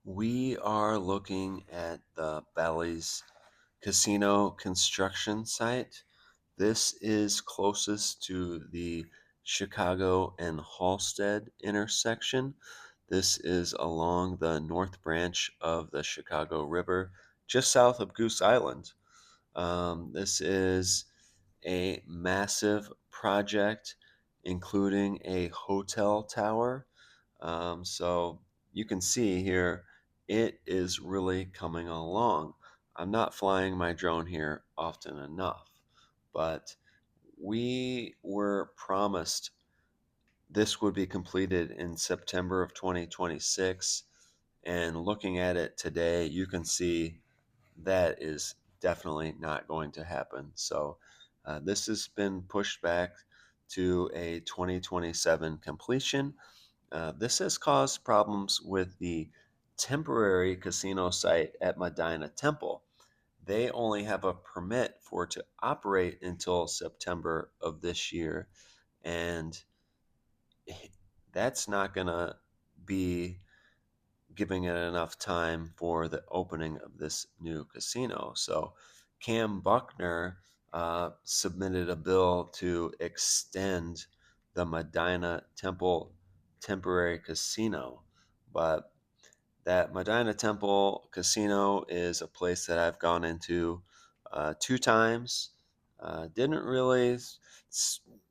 We are looking at the Bally's casino construction site. This is closest to the Chicago and Halsted intersection. This is along the north branch of the Chicago River, just south of Goose Island. This is a massive project, including a hotel tower. So you can see here, it is really coming along. I'm not flying my drone here often enough, but we were promised this would be completed in September of 2026. And looking at it today, you can see that is definitely not going to happen. So this has been pushed back to a 2027 completion. This has caused problems with the temporary casino site at Medina Temple. They only have a permit for it to operate until September of this year, and that's not going to be giving it enough time for the opening of this new casino. So Cam Buckner submitted a bill to extend the Medina Temple temporary casino, but that Medina Temple Casino is a place that I've gone into two times. Didn't really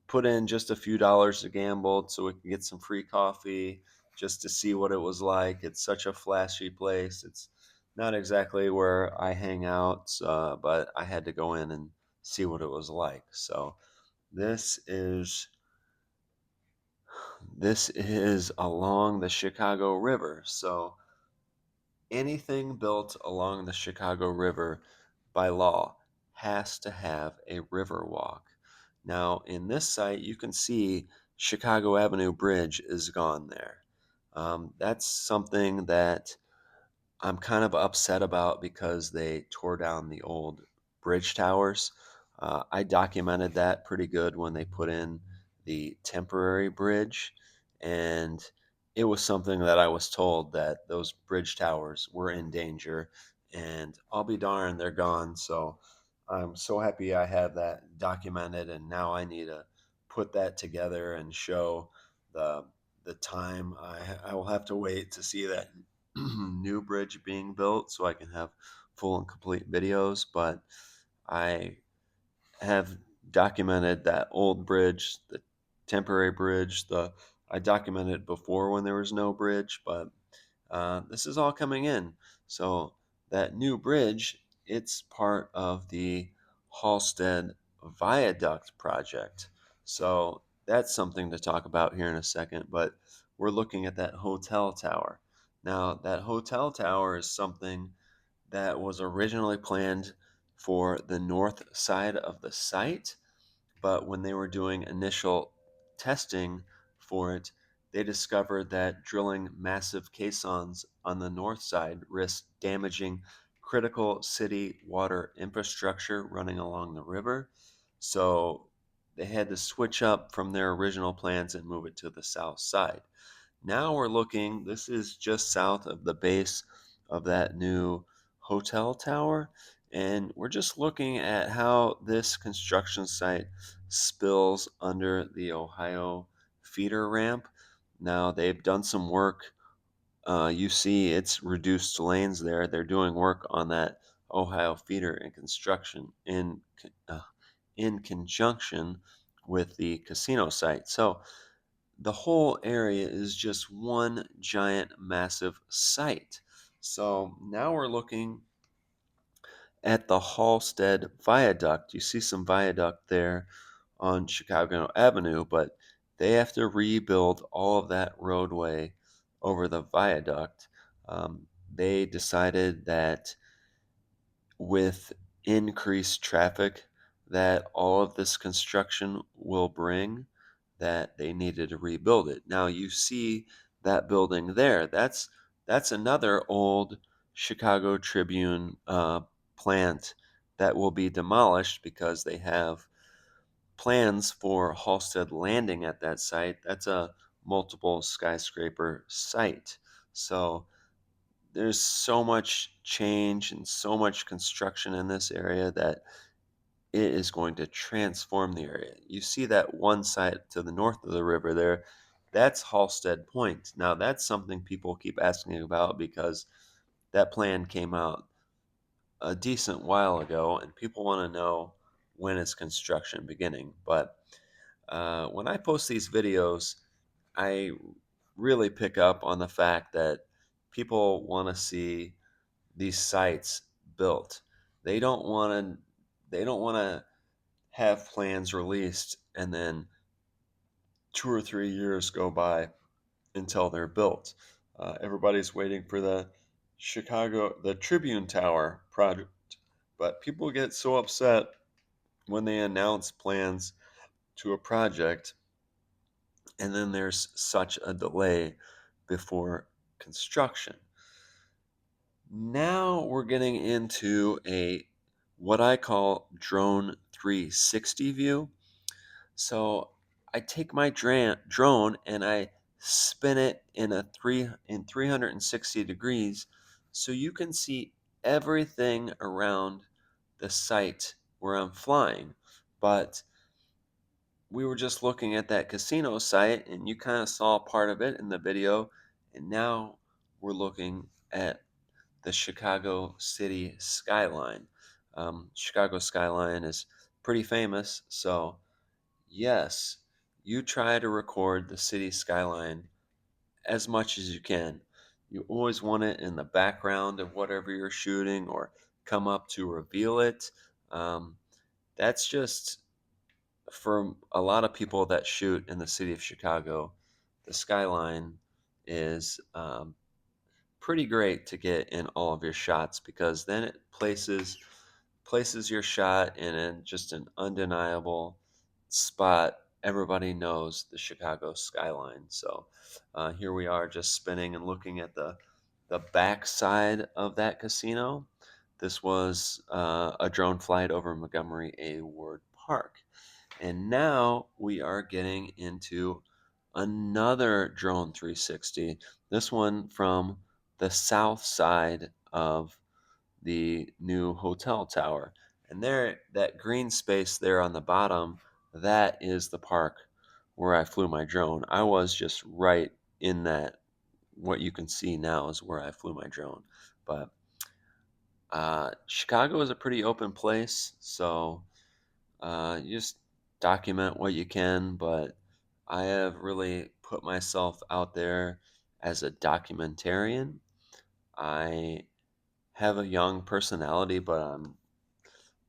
put in just a few dollars to gamble so we could get some free coffee just to see what it was like. It's such a flashy place. It's not exactly where I hang out, but I had to go in and see what it was like. So this is this is along the Chicago River. So anything built along the Chicago River by law has to have a river walk. Now, in this site, you can see Chicago Avenue Bridge is gone there. That's something that I'm kind of upset about because they tore down the old bridge towers. I documented that pretty good when they put in the temporary bridge, and it was something that I was told that those bridge towers were in danger, and I'll be darned, they're gone. So I'm so happy I have that documented, and now I need to put that together and show the the time I will have to wait to see that new bridge being built so I can have full and complete videos. But I have documented that old bridge, the temporary bridge. The I documented it before when there was no bridge, but this is all coming in. So that new bridge, it's part of the Halsted Viaduct project. So that's something to talk about here in a second. But we're looking at that hotel tower. Now, that hotel tower is something that was originally planned for the north side of the site, but when they were doing initial testing for it, they discovered that drilling massive caissons on the north side risked damaging critical city water infrastructure running along the river. So they had to switch up from their original plans and move it to the south side. Now we're looking, this is just south of the base of that new hotel tower. And we're just looking at how this construction site spills under the Ohio feeder ramp. Now they've done some work. You see, it's reduced lanes there. They're doing work on that Ohio feeder in construction in conjunction with the casino site. So the whole area is just one giant massive site. So now we're looking at the Halsted Viaduct. You see some viaduct there on Chicago Avenue, but they have to rebuild all of that roadway over the viaduct. They decided that with increased traffic that all of this construction will bring, that they needed to rebuild it. Now you see that building there. That's another old Chicago Tribune plant that will be demolished because they have plans for Halsted Landing at that site. That's a multiple skyscraper site. So there's so much change and so much construction in this area that it is going to transform the area. You see that one site to the north of the river there, that's Halstead Point. Now, that's something people keep asking about because that plan came out a decent while ago, and people want to know when is construction beginning. But when I post these videos, I really pick up on the fact that people want to see these sites built. They don't want to. They don't want to have plans released and then 2 or 3 years go by until they're built. Everybody's waiting for the Tribune Tower project, but people get so upset when they announce plans to a project and then there's such a delay before construction. Now we're getting into a what I call drone 360 view. So I take my drone and I spin it in 360 degrees so you can see everything around the site where I'm flying. But we were just looking at that casino site and you kind of saw part of it in the video, and now we're looking at the Chicago city skyline. Chicago skyline is pretty famous, so yes, you try to record the city skyline as much as you can. You always want it in the background of whatever you're shooting or come up to reveal it. Um, that's just for a lot of people that shoot in the city of Chicago, the skyline is pretty great to get in all of your shots because then it places your shot in just an undeniable spot. Everybody knows the Chicago skyline. So here we are just spinning and looking at the back side of that casino. This was a drone flight over Montgomery A. Ward Park. And now we are getting into another drone 360. This one from the south side of the new hotel tower. And there, that green space there on the bottom, that is the park where I flew my drone. I was just right in that. What you can see now is where I flew my drone. But Chicago is a pretty open place, so you just document what you can. But I have really put myself out there as a documentarian. I have a young personality, but I'm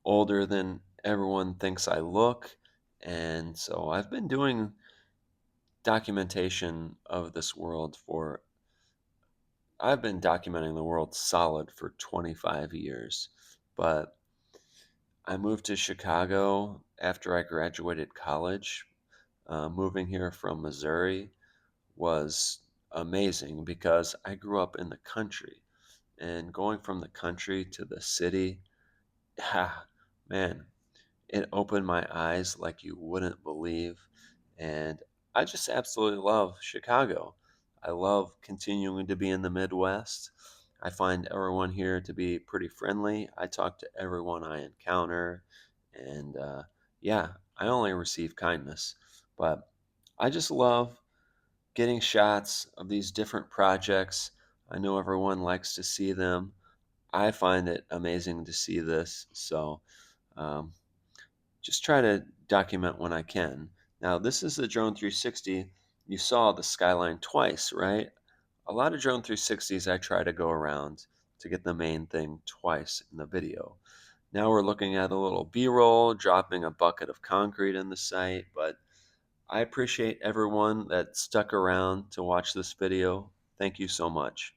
older than everyone thinks I look. And so I've been doing documentation of this world I've been documenting the world solid for 25 years. But I moved to Chicago after I graduated college. Moving here from Missouri was amazing because I grew up in the country. And going from the country to the city, man, it opened my eyes like you wouldn't believe. And I just absolutely love Chicago. I love continuing to be in the Midwest. I find everyone here to be pretty friendly. I talk to everyone I encounter. And yeah, I only receive kindness. But I just love getting shots of these different projects. I know everyone likes to see them. I find it amazing to see this. So, um, just try to document when I can. Now, this is the Drone 360. You saw the skyline twice, right? A lot of Drone 360s, I try to go around to get the main thing twice in the video. Now we're looking at a little B-roll, dropping a bucket of concrete in the site, but I appreciate everyone that stuck around to watch this video. Thank you so much.